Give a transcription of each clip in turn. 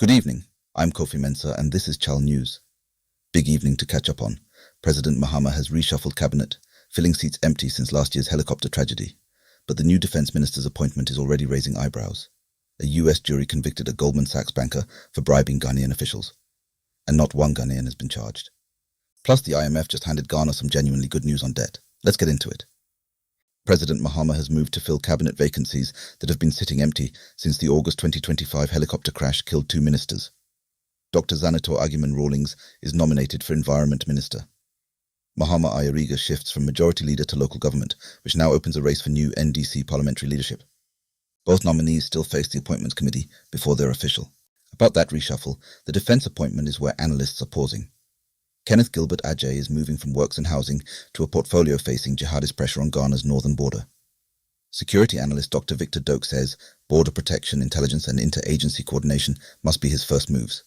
Good evening, I'm Kofi Mensah and this is chale.news. Big evening to catch up on. President Mahama has reshuffled cabinet, filling seats empty since last year's helicopter tragedy. But the new defense minister's appointment is already raising eyebrows. A US jury convicted a Goldman Sachs banker for bribing Ghanaian officials. And not one Ghanaian has been charged. Plus the IMF just handed Ghana some genuinely good news on debt. Let's get into it. President Mahama has moved to fill cabinet vacancies that have been sitting empty since the August 2025 helicopter crash killed 2 ministers. Dr. Zanator Agyemang Rawlings is nominated for Environment Minister. Mahama Ayariga shifts from Majority Leader to Local Government, which now opens a race for new NDC parliamentary leadership. Both nominees still face the Appointments Committee before they're official. About that reshuffle, the defence appointment is where analysts are pausing. Kenneth Gilbert Ajay is moving from works and housing to a portfolio facing jihadist pressure on Ghana's northern border. Security analyst Dr. Victor Doak says border protection, intelligence and inter-agency coordination must be his first moves.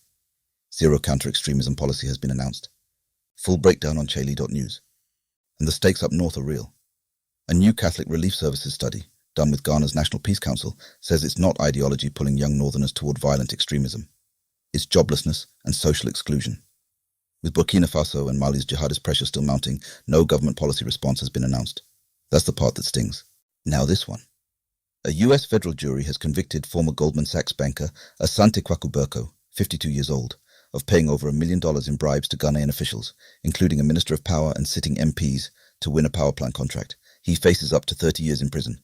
Zero counter-extremism policy has been announced. Full breakdown on chale.news. And the stakes up north are real. A new Catholic Relief Services study, done with Ghana's National Peace Council, says it's not ideology pulling young northerners toward violent extremism. It's joblessness and social exclusion. With Burkina Faso and Mali's jihadist pressure still mounting, no government policy response has been announced. That's the part that stings. Now this one. A US federal jury has convicted former Goldman Sachs banker Asante Kwaku Berko, 52 years old, of paying over $1 million in bribes to Ghanaian officials, including a Minister of Power and sitting MPs, to win a power plant contract. He faces up to 30 years in prison.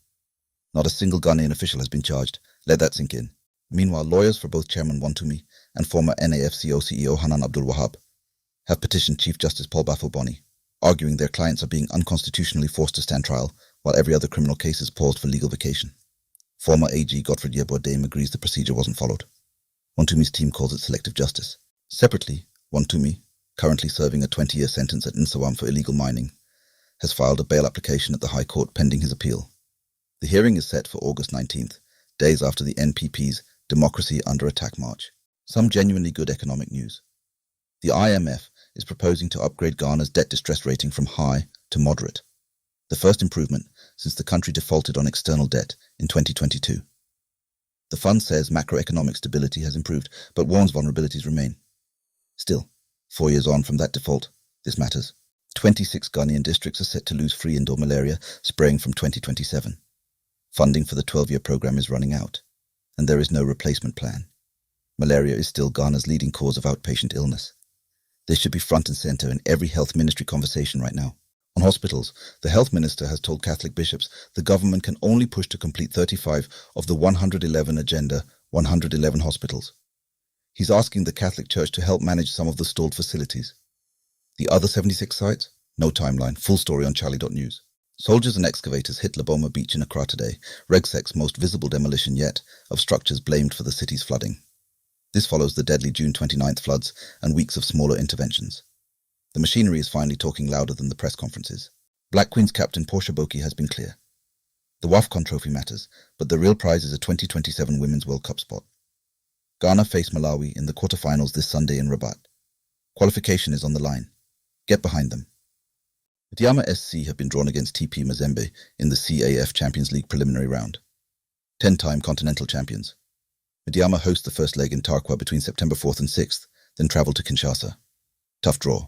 Not a single Ghanaian official has been charged. Let that sink in. Meanwhile, lawyers for both Chairman Wontumi and former NAFCO CEO Hanan Abdul Wahab have petitioned Chief Justice Paul Bafo-Boni, arguing their clients are being unconstitutionally forced to stand trial while every other criminal case is paused for legal vacation. Former AG Godfred Yeboah-Dame agrees the procedure wasn't followed. Wontumi's team calls it selective justice. Separately, Wontumi, currently serving a 20-year sentence at Nsawam for illegal mining, has filed a bail application at the High Court pending his appeal. The hearing is set for August 19th, days after the NPP's Democracy Under Attack March. Some genuinely good economic news. The IMF is proposing to upgrade Ghana's debt distress rating from high to moderate, the first improvement since the country defaulted on external debt in 2022. The fund says macroeconomic stability has improved, but warns vulnerabilities remain. Still, 4 years on from that default, this matters. 26 Ghanaian districts are set to lose free indoor malaria spraying from 2027. Funding for the 12-year program is running out, and there is no replacement plan. Malaria is still Ghana's leading cause of outpatient illness. This should be front and center in every health ministry conversation right now. On hospitals, the health minister has told Catholic bishops the government can only push to complete 35 of the 111 agenda 111 hospitals. He's asking the Catholic Church to help manage some of the stalled facilities. The other 76 sites? No timeline. Full story on chale.news. Soldiers and excavators hit Laboma Beach in Accra today, RegSec's most visible demolition yet of structures blamed for the city's flooding. This follows the deadly June 29th floods and weeks of smaller interventions. The machinery is finally talking louder than the press conferences. Black Queen's captain Portia Boki has been clear. The WAFCON trophy matters, but the real prize is a 2027 Women's World Cup spot. Ghana face Malawi in the quarterfinals this Sunday in Rabat. Qualification is on the line. Get behind them. Medeama SC have been drawn against TP Mazembe in the CAF Champions League preliminary round. 10-time continental champions. Medeama host the first leg in Tarkwa between September 4th and 6th, then travel to Kinshasa. Tough draw,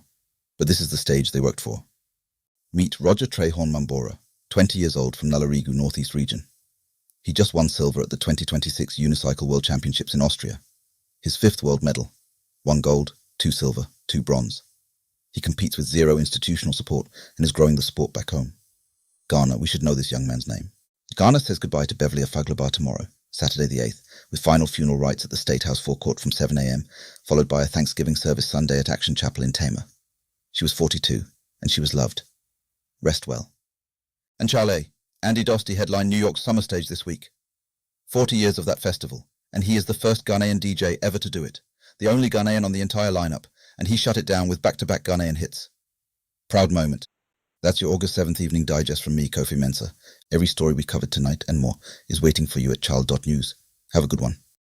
but this is the stage they worked for. Meet Roger Trey Haun Mambora, 20 years old from Nalarigu Northeast region. He just won silver at the 2026 Unicycle World Championships in Austria. His 5th world medal, 1 gold, 2 silver, 2 bronze. He competes with zero institutional support and is growing the sport back home. Ghana, we should know this young man's name. Ghana says goodbye to Beverly Afaglo tomorrow, Saturday the 8th, with final funeral rites at the State House forecourt from 7 a.m, followed by a Thanksgiving service Sunday at Action Chapel in Tema. She was 42, and she was loved. Rest well. And Chale, Andy Dosty headlined New York's SummerStage this week. 40 years of that festival, and he is the first Ghanaian DJ ever to do it, the only Ghanaian on the entire lineup, and he shut it down with back-to-back Ghanaian hits. Proud moment. That's your August 7th evening digest from me, Kofi Mensah. Every story we covered tonight and more is waiting for you at chale.news. Have a good one.